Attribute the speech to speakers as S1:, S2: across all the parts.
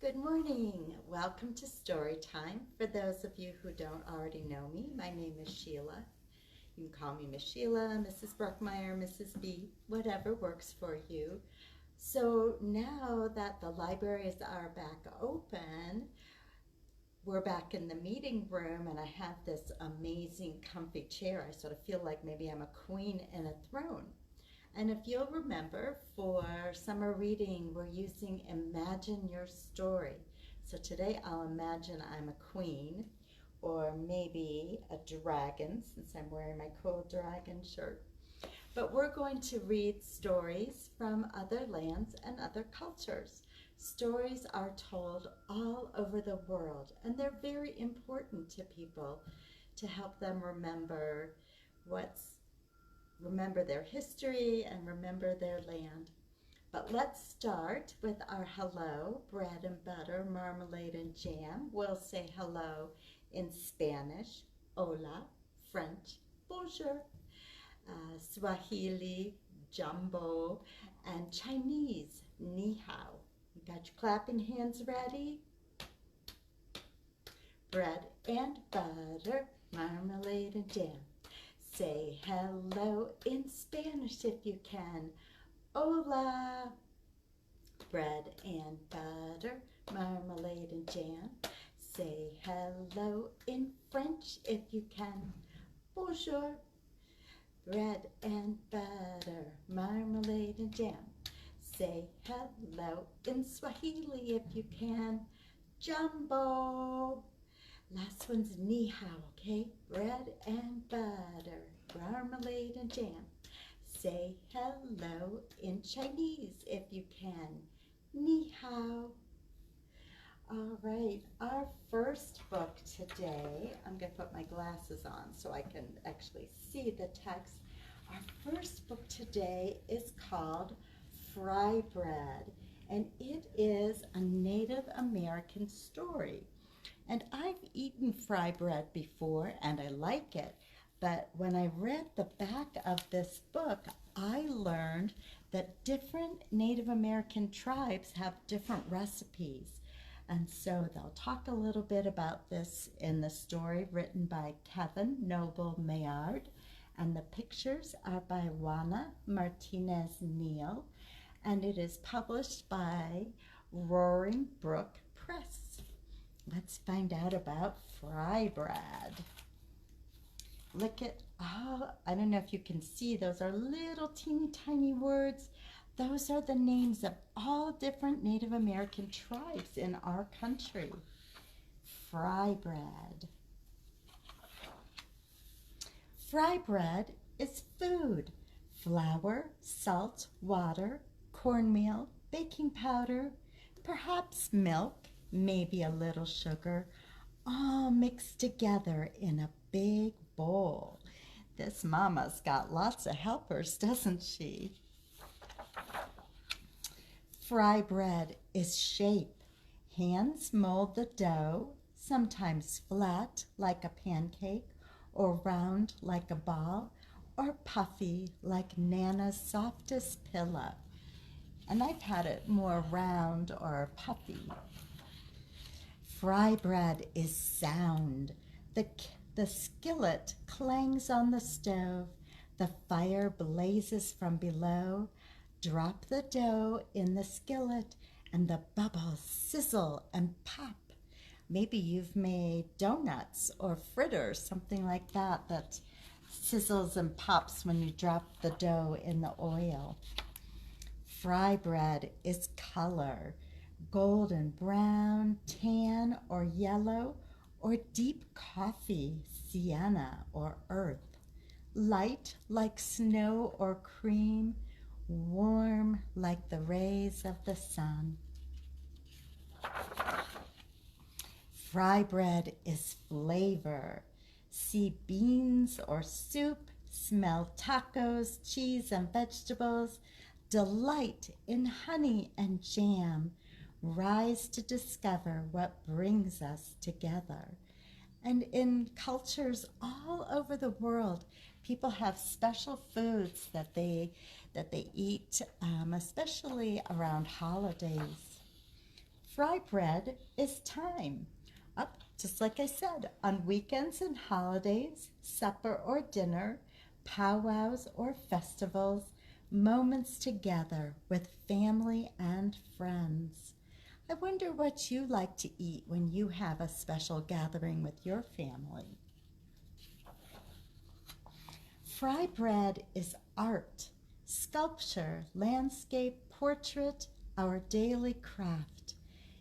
S1: Good morning. Welcome to Storytime. For those of you who don't already know me, my name is Sheila. You can call me Miss Sheila, Mrs. Bruckmeyer, Mrs. B, whatever works for you. So now that the libraries are back open, we're back in the meeting room and I have this amazing comfy chair. I sort of feel like maybe I'm a queen in a throne. And if you'll remember, for summer reading, we're using Imagine Your Story. So today I'll imagine I'm a queen, or maybe a dragon, since I'm wearing my cool dragon shirt. But we're going to read stories from other lands and other cultures. Stories are told all over the world, and they're very important to people to help them remember their history and remember their land. But let's start with our hello, bread and butter, marmalade and jam. We'll say hello in Spanish, hola, French, bonjour, Swahili, jumbo, and Chinese, ni hao. You got your clapping hands ready? Bread and butter, marmalade and jam. Say hello in Spanish if you can. Hola. Bread and butter, marmalade and jam. Say hello in French if you can. Bonjour. Bread and butter, marmalade and jam. Say hello in Swahili if you can. Jumbo. Last one's ni hao, okay? Bread and butter, marmalade and jam. Say hello in Chinese if you can. Ni hao. All right, our first book today, I'm going to put my glasses on so I can actually see the text. Our first book today is called Fry Bread, and it is a Native American story. And I've eaten fry bread before, and I like it. But when I read the back of this book, I learned that different Native American tribes have different recipes. And so they'll talk a little bit about this in the story written by Kevin Noble Maillard. And the pictures are by Juana Martinez Neal. And it is published by Roaring Brook Press. Let's find out about fry bread. Look at, I don't know if you can see, those are little teeny tiny words. Those are the names of all different Native American tribes in our country. Fry bread. Fry bread is food. Flour, salt, water, cornmeal, baking powder, perhaps milk, maybe a little sugar, all mixed together in a big bowl. This mama's got lots of helpers, doesn't she? Fry bread is shape. Hands mold the dough, sometimes flat like a pancake, or round like a ball, or puffy like Nana's softest pillow. And I've had it more round or puffy. Fry bread is sound. The skillet clangs on the stove. The fire blazes from below. Drop the dough in the skillet and the bubbles sizzle and pop. Maybe you've made donuts or fritters, something like that, that sizzles and pops when you drop the dough in the oil. Fry bread is color. Golden brown, tan, or yellow, or deep coffee, sienna, or earth. Light like snow or cream, warm like the rays of the sun. Fry bread is flavor. See beans or soup, smell tacos, cheese, and vegetables. Delight in honey and jam. Rise to discover what brings us together. And in cultures all over the world, people have special foods that they eat, especially around holidays. Fry bread is time. Up, just like I said, on weekends and holidays, supper or dinner, powwows or festivals, moments together with family and friends. I wonder what you like to eat when you have a special gathering with your family. Fry bread is art, sculpture, landscape, portrait, our daily craft.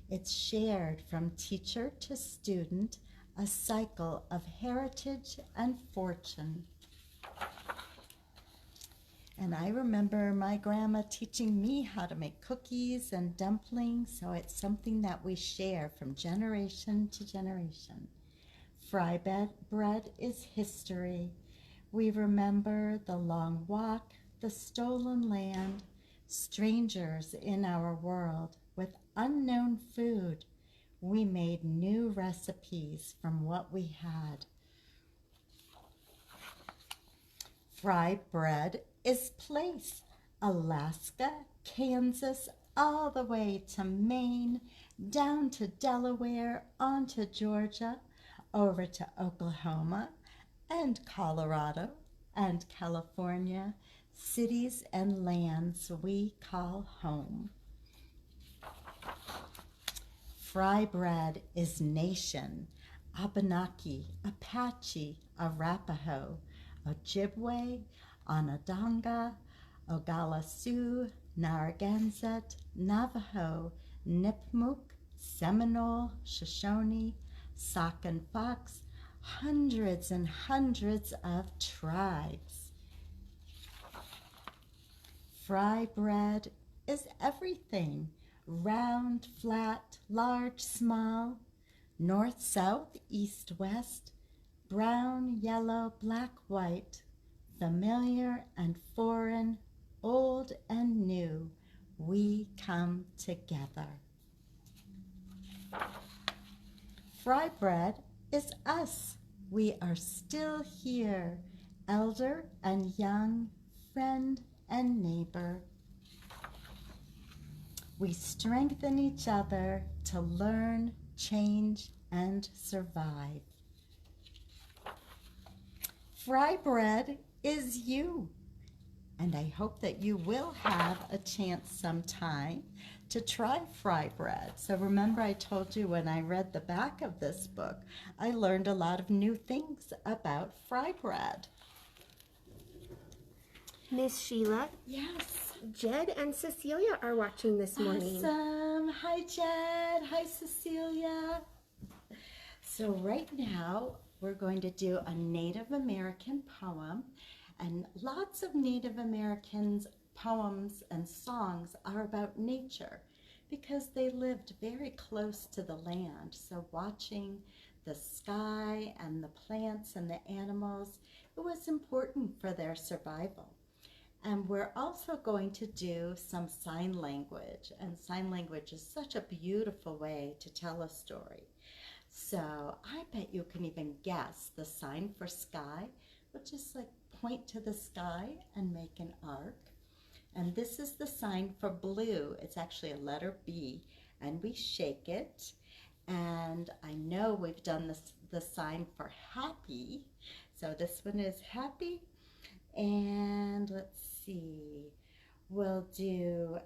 S1: It's shared from teacher to student, a cycle of heritage and fortune. And I remember my grandma teaching me how to make cookies and dumplings, so it's something that we share from generation to generation. Fry bread is history. We remember the long walk, the stolen land, strangers in our world with unknown food. We made new recipes from what we had. Fry bread is place. Alaska, Kansas, all the way to Maine, down to Delaware, on to Georgia, over to Oklahoma, and Colorado, and California, cities and lands we call home. Fry bread is nation. Abenaki, Apache, Arapaho, Ojibwe, Onondaga, Oglala Sioux, Narragansett, Navajo, Nipmuc, Seminole, Shoshone, Sauk and Fox, hundreds and hundreds of tribes. Fry bread is everything. Round, flat, large, small, north, south, east, west, brown, yellow, black, white, familiar and foreign, old and new, we come together. Fry bread is us. We are still here, elder and young, friend and neighbor. We strengthen each other to learn, change, and survive. Fry bread is you, and I hope that you will have a chance sometime to try fry bread. So remember, I told you when I read the back of this book, I learned a lot of new things about fry bread.
S2: Miss Sheila?
S1: Yes.
S2: Jed and Cecilia are watching this morning.
S1: Awesome. Hi, Jed. Hi, Cecilia. So right now, we're going to do a Native American poem, and lots of Native Americans' poems and songs are about nature because they lived very close to the land. So watching the sky and the plants and the animals, it was important for their survival. And we're also going to do some sign language, and sign language is such a beautiful way to tell a story. So I bet you can even guess the sign for sky, which is like point to the sky and make an arc. And this is the sign for blue. It's actually a letter B, and we shake it. And I know we've done the sign for happy. So this one is happy. And let's see, we'll do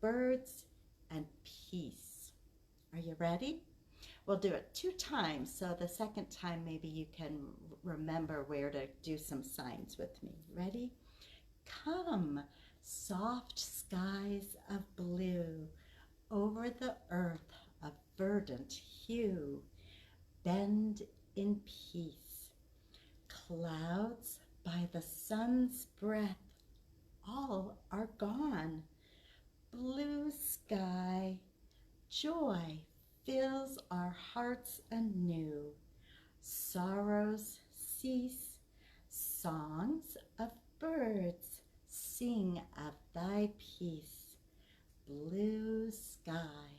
S1: birds and peace. Are you ready? We'll do it 2 times, so the second time maybe you can remember where to do some signs with me. Ready? Come, soft skies of blue, over the earth of verdant hue, bend in peace. Clouds by the sun's breath, all are gone. Blue sky, joy fills our hearts anew. Sorrows cease, songs of birds sing of thy peace. Blue sky.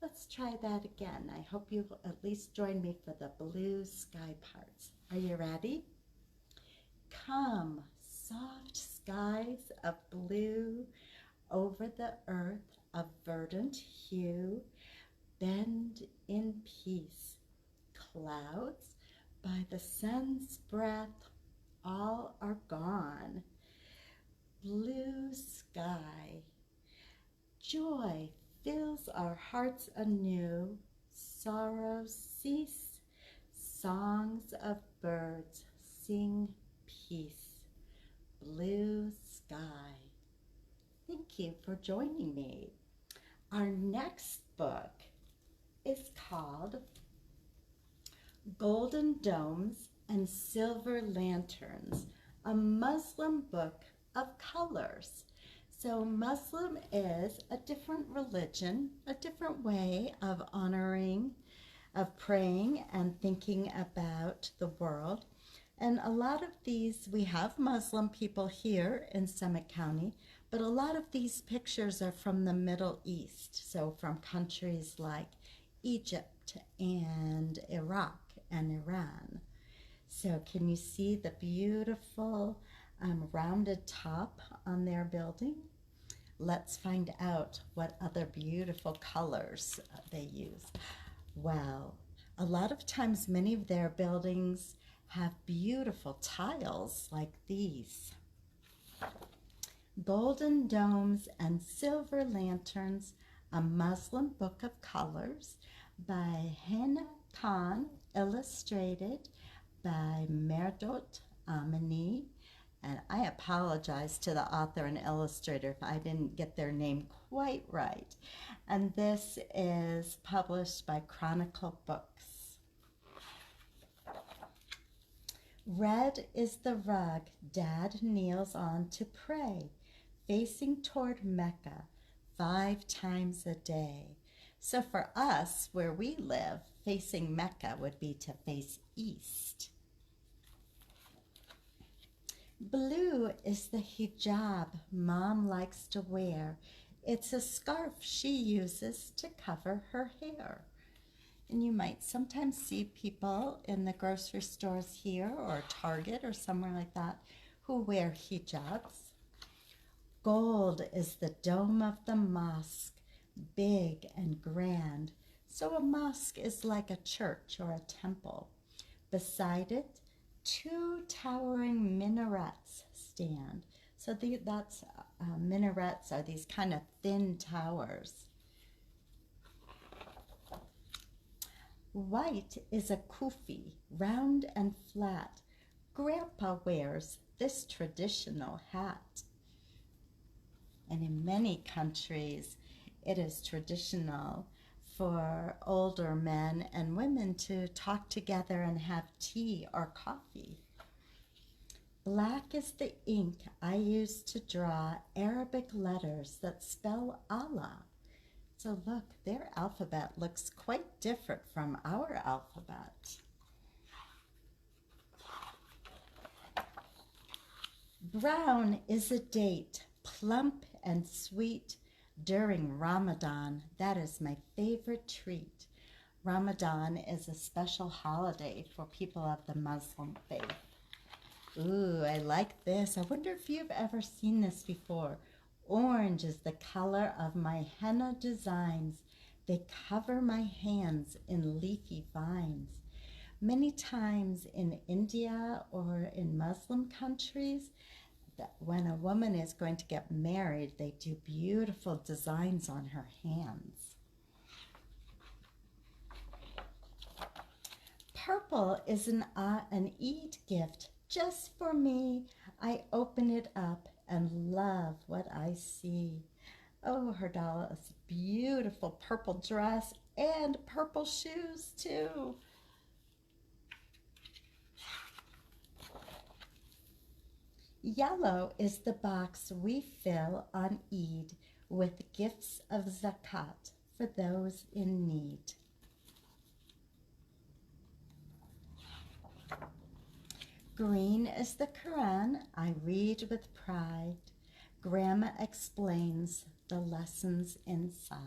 S1: Let's try that again. I hope you will at least join me for the blue sky parts. Are you ready? Come, soft skies of blue, over the earth of verdant hue, bend in peace. Clouds by the sun's breath all are gone. Blue sky, joy fills our hearts anew. Sorrows cease, songs of birds sing peace. Blue sky. Thank you for joining me. Our next book is called Golden Domes and Silver Lanterns, a Muslim book of colors. So Muslim is a different religion, a different way of honoring, of praying and thinking about the world. And a lot of these, we have Muslim people here in Summit County, but a lot of these pictures are from the Middle East, so from countries like Egypt and Iraq and Iran. So can you see the beautiful rounded top on their building? Let's find out what other beautiful colors they use. Well, a lot of times many of their buildings have beautiful tiles like these. Golden Domes and Silver Lanterns, a Muslim book of colors by Hena, illustrated by Maillard. And I apologize to the author and illustrator if I didn't get their name quite right. And this is published by Chronicle books. Red is the rug Dad kneels on to pray, facing toward Mecca 5 times a day. So for us, where we live, facing Mecca would be to face east. Blue is the hijab Mom likes to wear. It's a scarf she uses to cover her hair. And you might sometimes see people in the grocery stores here or Target or somewhere like that who wear hijabs. Gold is the dome of the mosque, big and grand. So a mosque is like a church or a temple. Beside it, 2 towering minarets stand. So minarets are these kind of thin towers. White is a kufi, round and flat. Grandpa wears this traditional hat. And in many countries, it is traditional for older men and women to talk together and have tea or coffee. Black is the ink I use to draw Arabic letters that spell Allah. So look, their alphabet looks quite different from our alphabet. Brown is a date, plump and sweet. During Ramadan, that is my favorite treat. Ramadan is a special holiday for people of the Muslim faith. Ooh, I like this. I wonder if you've ever seen this before. Orange is the color of my henna designs. They cover my hands in leafy vines. Many times in India or in Muslim countries, when a woman is going to get married, they do beautiful designs on her hands. Purple is an Eid gift just for me. I open it up and love what I see. Oh, her doll is a beautiful purple dress and purple shoes too. Yellow is the box we fill on Eid with gifts of zakat for those in need. Green is the Quran I read with pride. Grandma explains the lessons inside.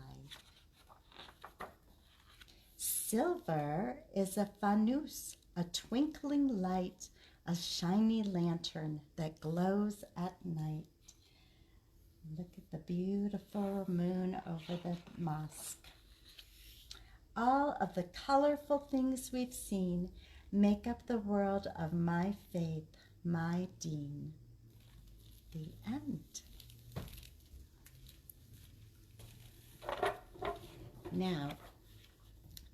S1: Silver is a fanus, a twinkling light, a shiny lantern that glows at night. Look at the beautiful moon over the mosque. All of the colorful things we've seen make up the world of my faith, my deen. The end. Now,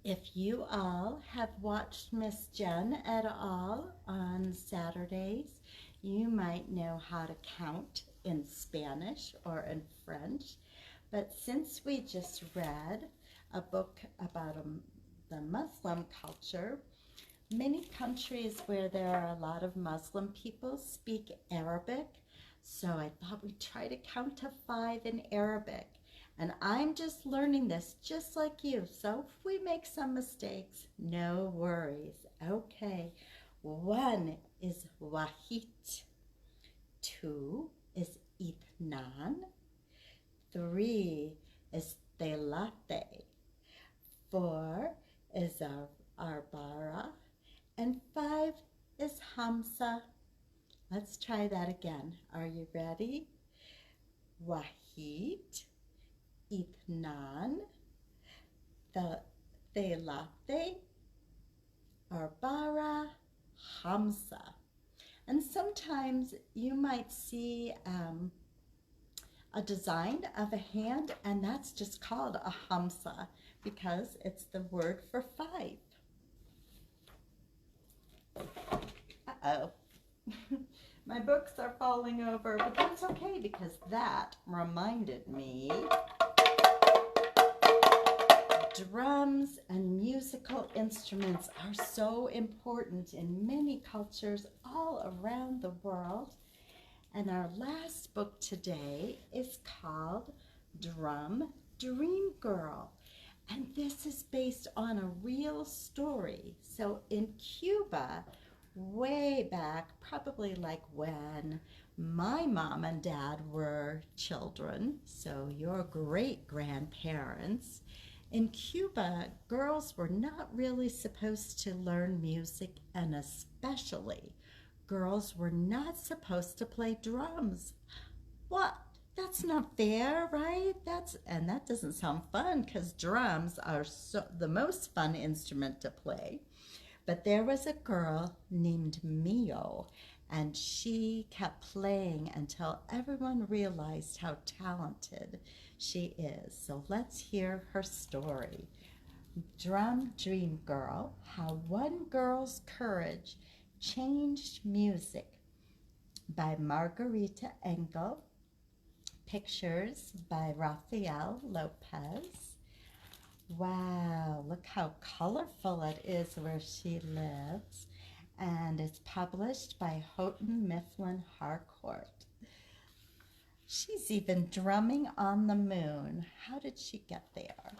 S1: if you all have watched Miss Jen at all on Saturdays, you might know how to count in Spanish or in French. But since we just read a book about the Muslim culture, many countries where there are a lot of Muslim people speak Arabic. So I thought we'd try to count to 5 in Arabic. And I'm just learning this just like you. So if we make some mistakes, no worries. Okay. 1 is wahid. 2 is ithnan. 3 is telate. 4 is arbara. And 5 is hamsa. Let's try that again. Are you ready? Wahid, ithnan, telate, arbara, hamsa. And sometimes you might see a design of a hand, and that's just called a hamsa because it's the word for 5. Uh-oh. My books are falling over, but that's okay because that reminded me drums and musical instruments are so important in many cultures all around the world. And our last book today is called Drum Dream Girl. And this is based on a real story. So in Cuba, way back, probably like when my mom and dad were children, so your great-grandparents, in Cuba, girls were not really supposed to learn music, and especially girls were not supposed to play drums. What? That's not fair, right? And that doesn't sound fun because drums are the most fun instrument to play. But there was a girl named Mio, and she kept playing until everyone realized how talented she is. So let's hear her story. Drum Dream Girl, How One Girl's Courage Changed Music by Marguerite Engle. Pictures by Rafael Lopez. Wow, look how colorful it is where she lives. And it's published by Houghton, Mifflin, Harcourt. She's even drumming on the moon. How did she get there?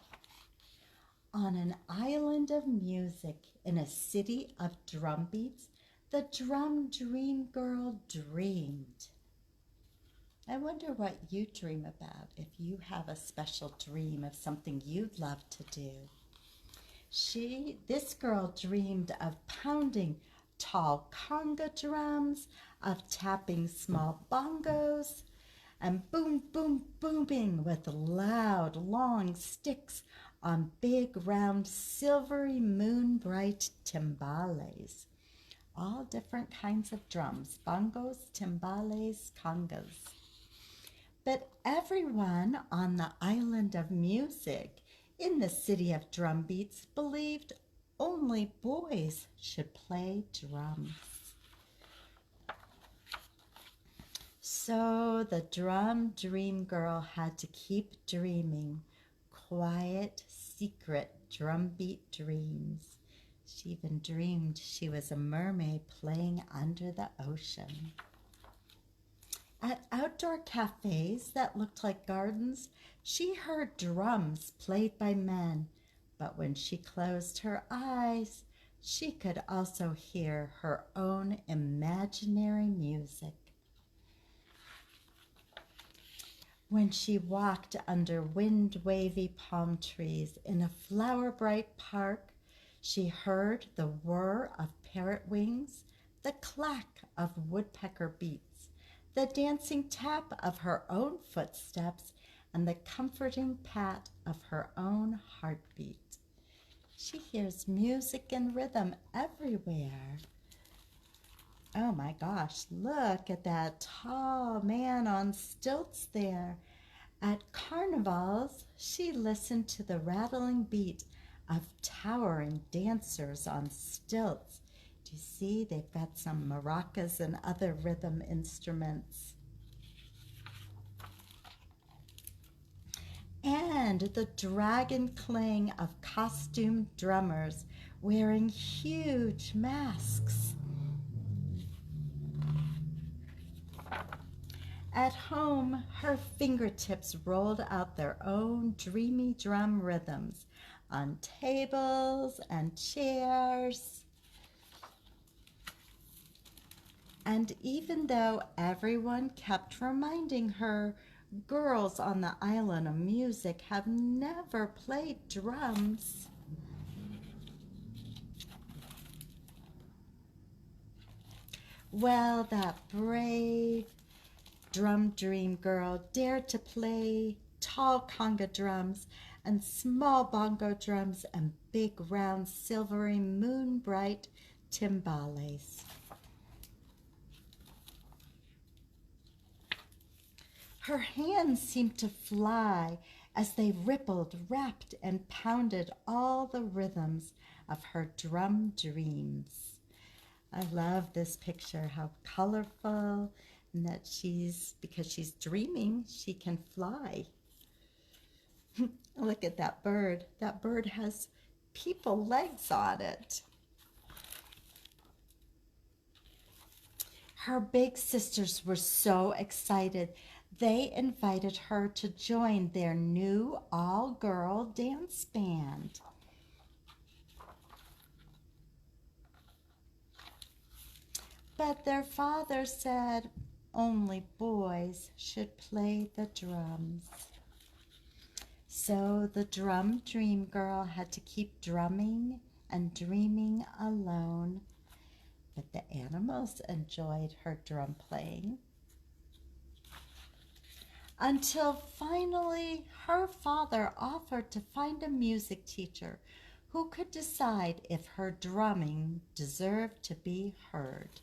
S1: On an island of music in a city of drumbeats, the drum dream girl dreamed. I wonder what you dream about, if you have a special dream of something you'd love to do. This girl dreamed of pounding tall conga drums, of tapping small bongos, and boom, boom, booming with loud, long sticks on big, round, silvery, moon-bright timbales. All different kinds of drums, bongos, timbales, congas. But everyone on the island of music in the city of drumbeats believed only boys should play drums. So the drum dream girl had to keep dreaming quiet, secret drumbeat dreams. She even dreamed she was a mermaid playing under the ocean. At outdoor cafes that looked like gardens, she heard drums played by men, but when she closed her eyes, she could also hear her own imaginary music. When she walked under wind-wavy palm trees in a flower-bright park, she heard the whir of parrot wings, the clack of woodpecker beats, the dancing tap of her own footsteps, and the comforting pat of her own heartbeat. She hears music and rhythm everywhere. Oh my gosh, look at that tall man on stilts there. At carnivals, she listened to the rattling beat of towering dancers on stilts. Do you see? They've got some maracas and other rhythm instruments. And the dragon clang of costumed drummers wearing huge masks. At home, her fingertips rolled out their own dreamy drum rhythms on tables and chairs. And even though everyone kept reminding her, girls on the island of music have never played drums, well, that brave drum dream girl dared to play tall conga drums and small bongo drums and big round silvery moon bright timbales. Her hands seemed to fly as they rippled, rapped, and pounded all the rhythms of her drum dreams. I love this picture, how colorful, and that because she's dreaming, she can fly. Look at that bird. That bird has people legs on it. Her big sisters were so excited. They invited her to join their new all-girl dance band. But their father said only boys should play the drums. So the drum dream girl had to keep drumming and dreaming alone. But the animals enjoyed her drum playing. Until finally her father offered to find a music teacher who could decide if her drumming deserved to be heard.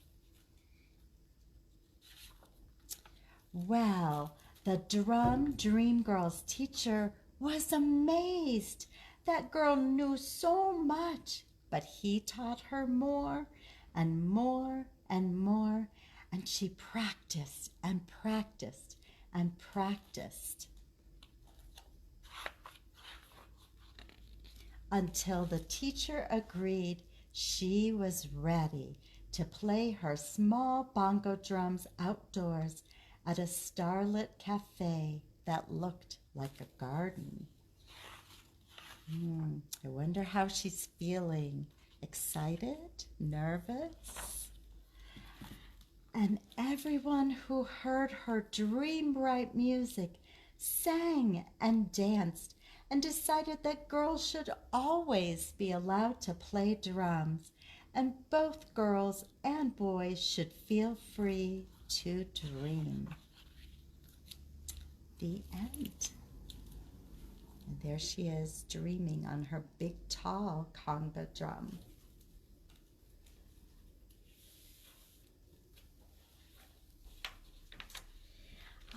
S1: Well, the drum dream girl's teacher was amazed. That girl knew so much, but he taught her more and more and more, and she practiced and practiced and practiced until the teacher agreed she was ready to play her small bongo drums outdoors at a starlit cafe that looked like a garden. I wonder how she's feeling. Excited? Nervous? And everyone who heard her dream-bright music sang and danced and decided that girls should always be allowed to play drums, and both girls and boys should feel free to dream. The end. And there she is, dreaming on her big, tall conga drum.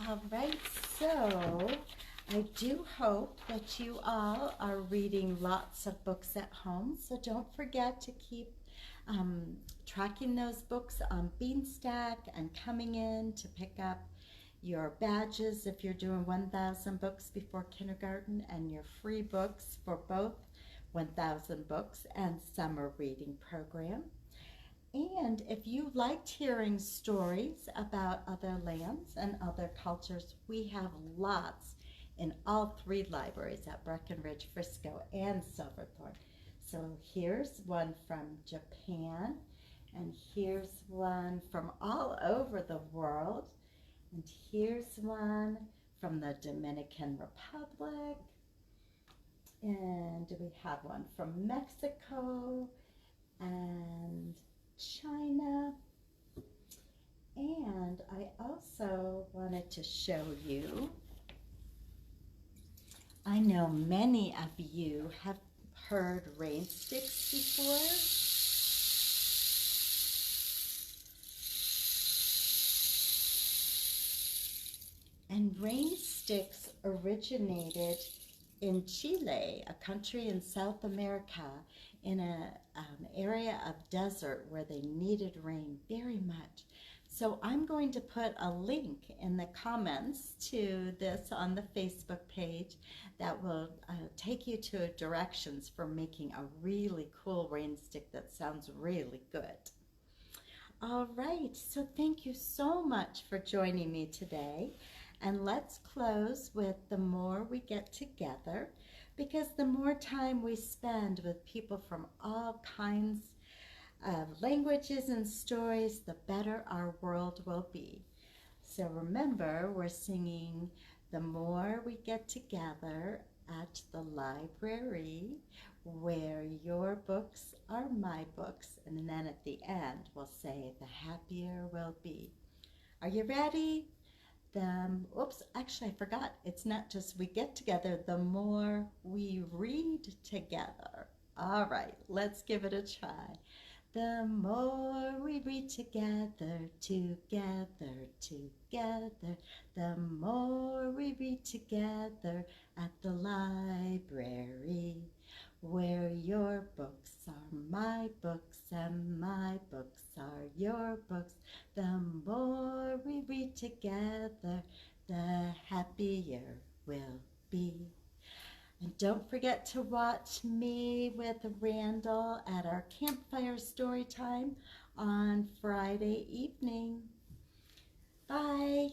S1: All right, so I do hope that you all are reading lots of books at home. So don't forget to keep tracking those books on Beanstack and coming in to pick up your badges if you're doing 1,000 books before kindergarten, and your free books for both 1,000 books and summer reading program. And if you liked hearing stories about other lands and other cultures, we have lots in all 3 libraries at Breckenridge, Frisco, and Silverthorne. So here's one from Japan, and here's one from all over the world, and here's one from the Dominican Republic, and we have one from Mexico and China, And I also wanted to show you, I know many of you have heard rain sticks before. And rain sticks originated in Chile, a country in South America, in an area of desert where they needed rain very much. So I'm going to put a link in the comments to this on the Facebook page that will take you to directions for making a really cool rain stick that sounds really good. All right, so thank you so much for joining me today. And let's close with the more we get together, because the more time we spend with people from all kinds of languages and stories, the better our world will be. So remember, we're singing The More We Get Together at the library, where your books are my books. And then at the end, we'll say, the happier we'll be. Are you ready? Oops, actually I forgot. It's not just we get together, the more we read together. All right, let's give it a try. The more we read together, together, together, the more we read together at the library, where your books are my books and my books are your books. The more we read together, the happier we'll be. And don't forget to watch me with Randall at our campfire story time on Friday evening. Bye.